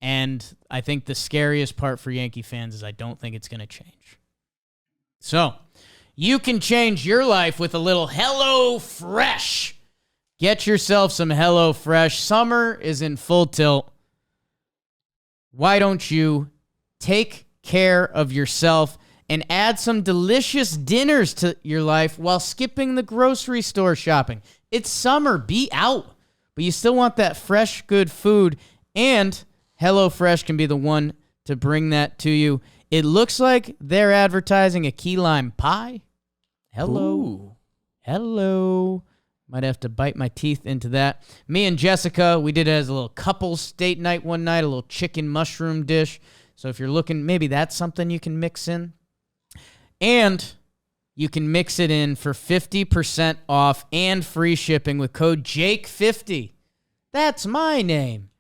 And I think the scariest part for Yankee fans is I don't think it's going to change. So you can change your life with a little HelloFresh. Get yourself some HelloFresh. Summer is in full tilt. Why don't you take care of yourself and add some delicious dinners to your life while skipping the grocery store shopping? It's summer. Be out. But you still want that fresh, good food. And HelloFresh can be the one to bring that to you. It looks like they're advertising a key lime pie. Hello. Ooh. Hello. Might have to bite my teeth into that. Me and Jessica, we did it as a little couples date night one night, a little chicken mushroom dish. So if you're looking, maybe that's something you can mix in. And you can mix it in for 50% off and free shipping with code JAKE50. That's my name.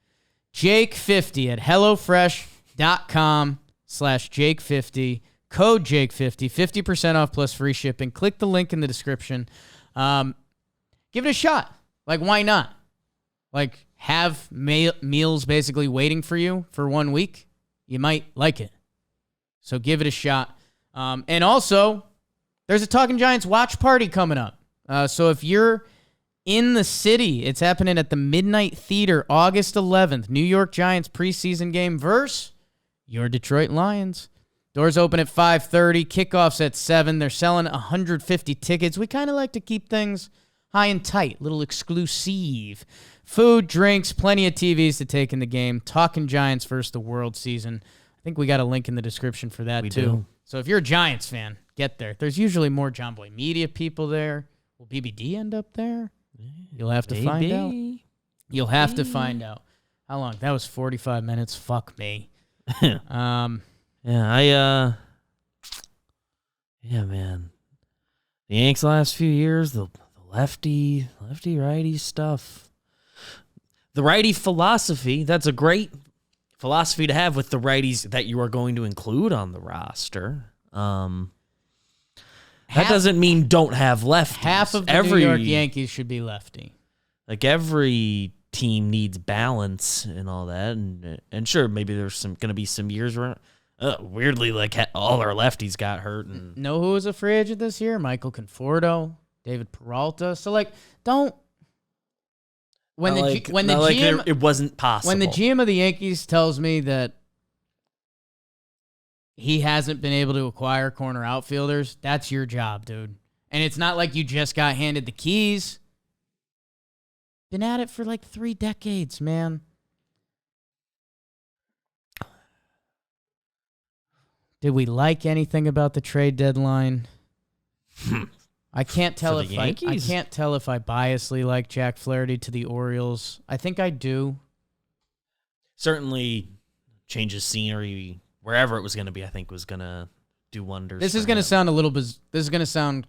JAKE50 at HelloFresh.com/Jake50. Code Jake50. 50% off plus free shipping. Click the link in the description. Give it a shot. Like, why not? Like, have meals basically waiting for you for 1 week. You might like it. So give it a shot. And also, there's a Talking Giants watch party coming up. So if you're in the city, it's happening at the Midnight Theater, August 11th. New York Giants preseason game versus your Detroit Lions. Doors open at 5:30. Kickoffs at 7. They're selling 150 tickets. We kind of like to keep things high and tight, little exclusive. Food, drinks, plenty of TVs to take in the game. Talking Giants versus the World season. I think we got a link in the description for that, too. Do. So if you're a Giants fan, get there. There's usually more John Boy Media people there. Will BBD end up there? You'll have to find out. You'll have to find out. How long? That was 45 minutes. Fuck me. Yeah, man. The Yanks last few years, the lefty righty stuff. The righty philosophy, that's a great philosophy to have with the righties that you are going to include on the roster. That doesn't mean don't have lefties. Half of the New York Yankees should be lefty. Like, every team needs balance and all that. And sure, maybe there's going to be some years where, weirdly, like, all our lefties got hurt. And know who was a free agent this year? Michael Conforto, David Peralta. So, like, don't. It wasn't possible. When the GM of the Yankees tells me that he hasn't been able to acquire corner outfielders, that's your job, dude. And it's not like you just got handed the keys. Been at it for like 3 decades, man. Did we like anything about the trade deadline? I can't tell if I can't tell if I biasly like Jack Flaherty to the Orioles. I think I do. Certainly changes scenery wherever it was going to be. I think was going to do wonders. This is going to sound this is going to sound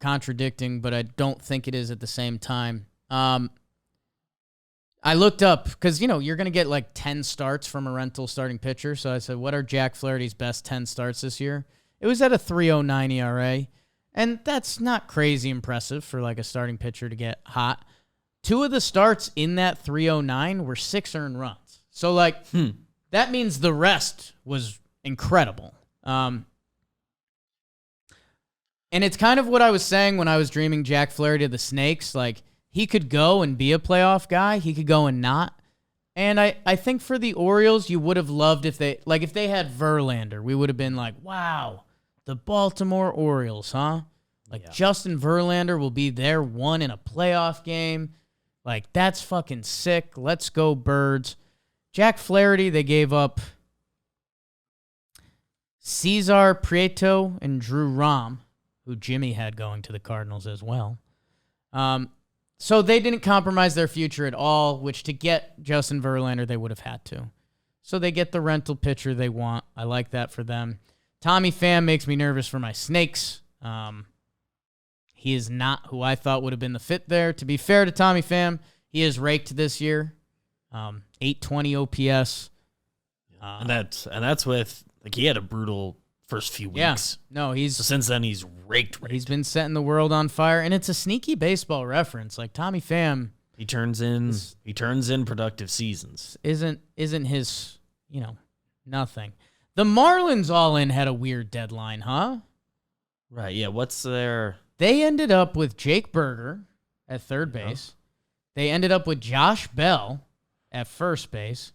contradicting, but I don't think it is at the same time. I looked up because, you're going to get like 10 starts from a rental starting pitcher. So I said, what are Jack Flaherty's best 10 starts this year? It was at a 3.09 ERA. And that's not crazy impressive for like a starting pitcher to get hot. 2 of the starts in that 3.09 were 6 earned runs. So like that means the rest was incredible. And it's kind of what I was saying when I was dreaming Jack Flaherty to the Snakes. Like, he could go and be a playoff guy. He could go and not. And I think for the Orioles, you would have loved if they had Verlander. We would have been like, wow, the Baltimore Orioles, huh? Like, yeah. Justin Verlander will be their one in a playoff game. Like, that's fucking sick. Let's go, Birds. Jack Flaherty, they gave up Cesar Prieto and Drew Rom, who Jimmy had going to the Cardinals as well. So they didn't compromise their future at all, which to get Justin Verlander, they would have had to. So they get the rental pitcher they want. I like that for them. Tommy Pham makes me nervous for my Snakes. He is not who I thought would have been the fit there. To be fair to Tommy Pham, he is raked this year. 820 OPS. And that's with, like, he had a brutal first few weeks. Yeah. No, so since then he's raked. He's been setting the world on fire, and it's a sneaky baseball reference. Like, Tommy Pham, he turns in productive seasons. Isn't his, nothing. The Marlins all in had a weird deadline, huh? Right. Yeah. What's their? They ended up with Jake Berger at third base. They ended up with Josh Bell at first base.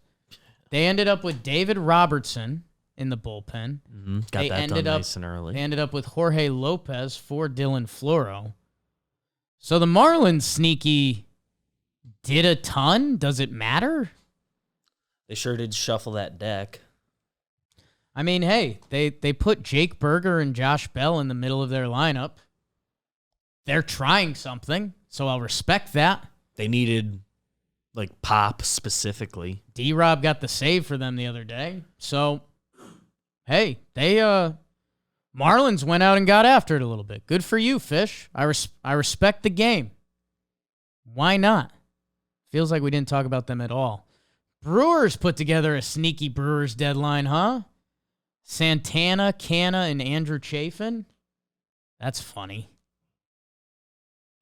They ended up with David Robertson in the bullpen. Mm-hmm. Got that done nice and early. They ended up with Jorge Lopez for Dylan Floro. So the Marlins sneaky did a ton. Does it matter? They sure did shuffle that deck. I mean, hey, they put Jake Berger and Josh Bell in the middle of their lineup. They're trying something, so I'll respect that. They needed, like, pop specifically. D-Rob got the save for them the other day. So, hey, they Marlins went out and got after it a little bit. Good for you, Fish. I respect the game. Why not? Feels like we didn't talk about them at all. Brewers put together a sneaky Brewers deadline, huh? Santana, Canna, and Andrew Chafin? That's funny.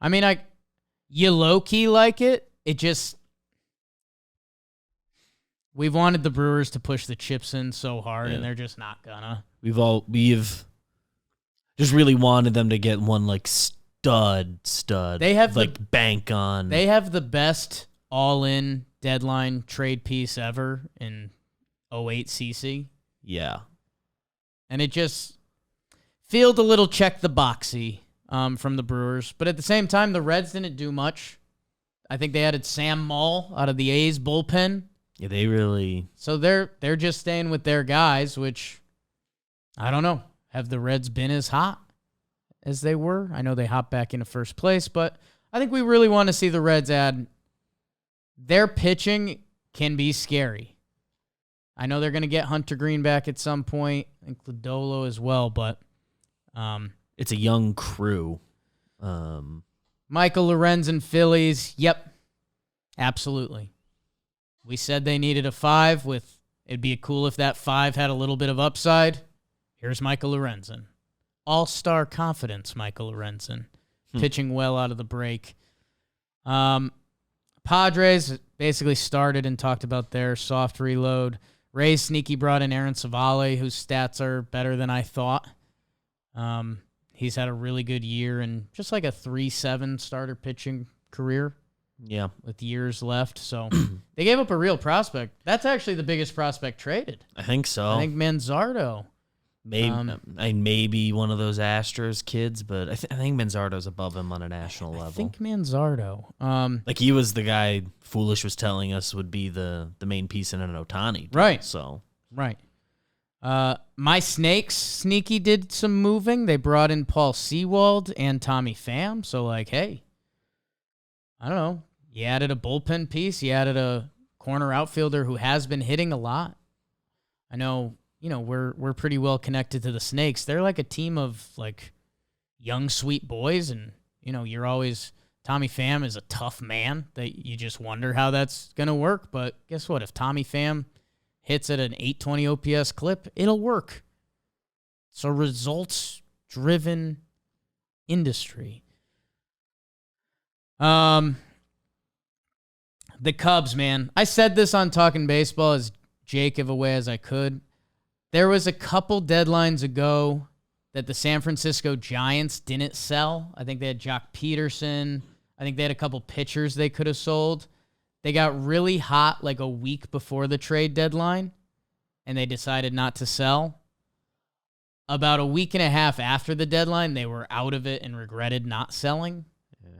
I mean, you low-key like it. It just... We've wanted the Brewers to push the chips in so hard, and they're just not gonna. We've just really wanted them to get one, like, stud. They have bank on. They have the best all-in deadline trade piece ever in 08 CC. Yeah. And it just felt a little check the boxy from the Brewers. But at the same time, the Reds didn't do much. I think they added Sam Moll out of the A's bullpen. Yeah, they really... So they're just staying with their guys, which, I don't know. Have the Reds been as hot as they were? I know they hopped back into first place, but I think we really want to see the Reds add... Their pitching can be scary. I know they're going to get Hunter Green back at some point, and Cladolo as well, but... it's a young crew. Michael Lorenzen Phillies, yep, absolutely. We said they needed a 5 with... It'd be cool if that 5 had a little bit of upside. Here's Michael Lorenzen. All-star confidence, Michael Lorenzen. Pitching well out of the break. Padres basically started and talked about their soft reload. Rays sneaky brought in Aaron Savale, whose stats are better than I thought. He's had a really good year and just like a 3-7 starter pitching career. Yeah. With years left. So they gave up a real prospect. That's actually the biggest prospect traded. I think so. I think Manzardo. Maybe one of those Astros kids, but I think Manzardo's above him on a national level. I think Manzardo. Like he was the guy Foolish was telling us would be the main piece in an Ohtani deal, right. So right. My Snakes sneaky did some moving. They brought in Paul Sewald and Tommy Pham. So like, hey, I don't know. You added a bullpen piece. You added a corner outfielder who has been hitting a lot. I know. You know, we're pretty well connected to the Snakes. They're like a team of like young, sweet boys, and you know, Tommy Pham is a tough man that you just wonder how that's gonna work. But guess what? If Tommy Pham hits at an 820 OPS clip, it'll work. It's a results-driven industry. The Cubs, man. I said this on Talking Baseball as Jake giveaway as I could. There was a couple deadlines ago that the San Francisco Giants didn't sell. I think they had Jock Peterson. I think they had a couple pitchers they could have sold. They got really hot like a week before the trade deadline, and they decided not to sell. About a week and a half after the deadline, they were out of it and regretted not selling. Yeah.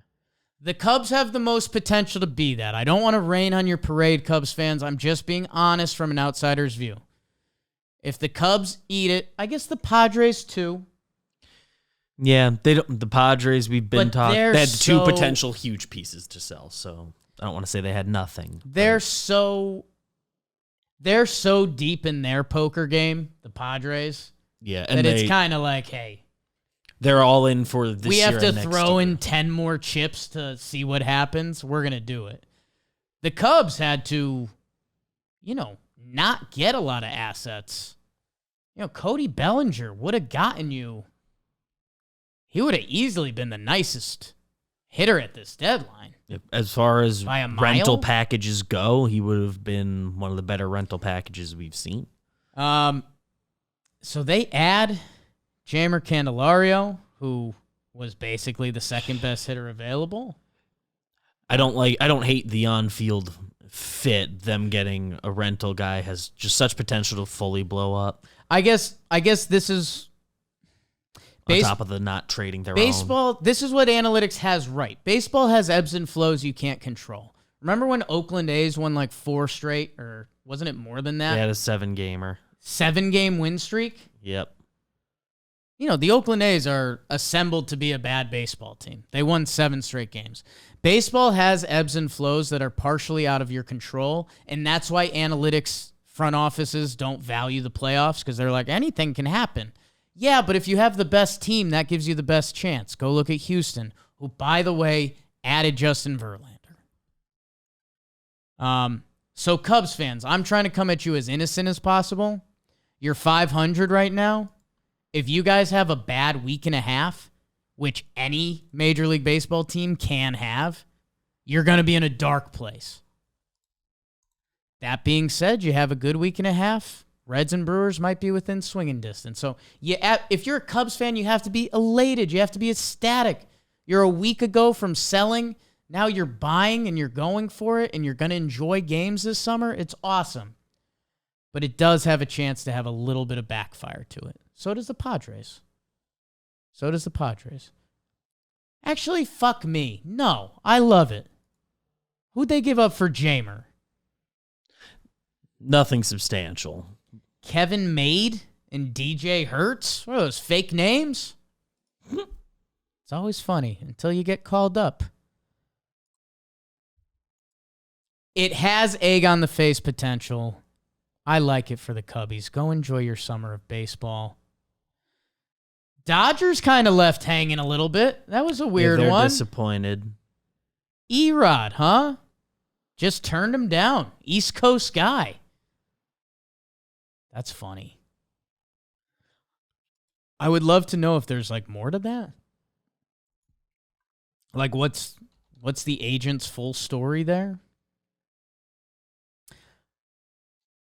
The Cubs have the most potential to be that. I don't want to rain on your parade, Cubs fans. I'm just being honest from an outsider's view. If the Cubs eat it, I guess the Padres too. Yeah, they don't. The Padres, we've been talking. They had two so, potential huge pieces to sell, so I don't want to say they had nothing. They're so deep in their poker game, the Padres. Yeah, and it's kind of like, hey, they're all in for this. We have year to throw in 10 more chips to see what happens. We're gonna do it. The Cubs had to, not get a lot of assets. Cody Bellinger would have gotten you. He would have easily been the nicest hitter at this deadline. As far as rental packages go, he would have been one of the better rental packages we've seen. So they add Jeimer Candelario, who was basically the second best hitter available. I don't hate the on-field fit. Them getting a rental guy has just such potential to fully blow up. I guess this is on top of the not trading their baseball. This is what analytics has right. Baseball has ebbs and flows you can't control. Remember when Oakland A's won like 4 straight, or wasn't it more than that? They had a 7-gamer. 7-game win streak. Yep. You know, the Oakland A's are assembled to be a bad baseball team. They won 7 straight games. Baseball has ebbs and flows that are partially out of your control, and that's why analytics front offices don't value the playoffs, because they're like, anything can happen. Yeah, but if you have the best team, that gives you the best chance. Go look at Houston, who, by the way, added Justin Verlander. So Cubs fans, I'm trying to come at you as innocent as possible. You're 500 right now. If you guys have a bad week and a half, which any Major League Baseball team can have, you're going to be in a dark place. That being said, you have a good week and a half. Reds and Brewers might be within swinging distance. So if you're a Cubs fan, you have to be elated. You have to be ecstatic. You're a week ago from selling. Now you're buying and you're going for it, and you're going to enjoy games this summer. It's awesome. But it does have a chance to have a little bit of backfire to it. So does the Padres. Actually, fuck me. No, I love it. Who'd they give up for Jamer? Nothing substantial. Kevin Made and DJ Hertz? What are those, fake names? It's always funny until you get called up. It has egg on the face potential. I like it for the Cubbies. Go enjoy your summer of baseball. Dodgers kind of left hanging a little bit. That was a weird they're one. Disappointed. Erod, huh? Just turned him down. East Coast guy. That's funny. I would love to know if there's like more to that. Like what's the agent's full story there?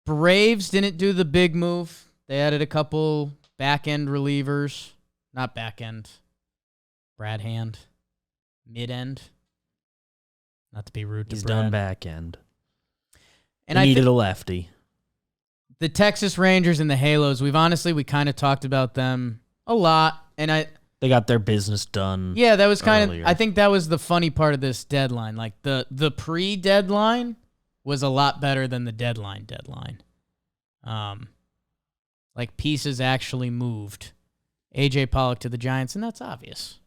Braves didn't do the big move. They added a couple back-end relievers. Not back-end. Brad Hand. Mid-end. Not to be rude to He's Brad. done back-end. And I needed a lefty. The Texas Rangers and the Halos, we kind of talked about them a lot. And they got their business done. Yeah, that was kind earlier. of, I think that was the funny part of this deadline. Like the pre-deadline was a lot better than the deadline. Like pieces actually moved. AJ Pollock to the Giants, and that's obvious.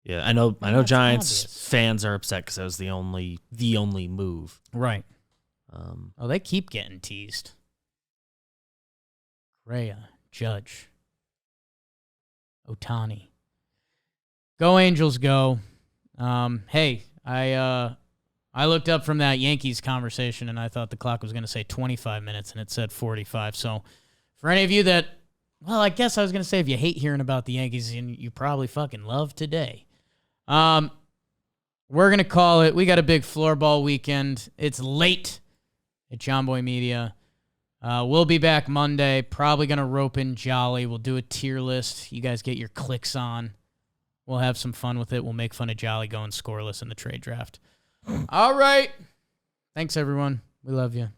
Yeah, I know That's Giants obvious. fans are upset because that was the only move. Right. They keep getting teased. Correa, Judge, Ohtani. Go Angels, go. Hey, I looked up from that Yankees conversation, and I thought the clock was going to say 25 minutes, and it said 45. So for any of you that, well, I guess I was going to say if you hate hearing about the Yankees, and you probably fucking love today. We're going to call it. We got a big floorball weekend. It's late at John Boy Media. We'll be back Monday. Probably going to rope in Jolly. We'll do a tier list. You guys get your clicks on. We'll have some fun with it. We'll make fun of Jolly going scoreless in the trade draft. All right. Thanks, everyone. We love you.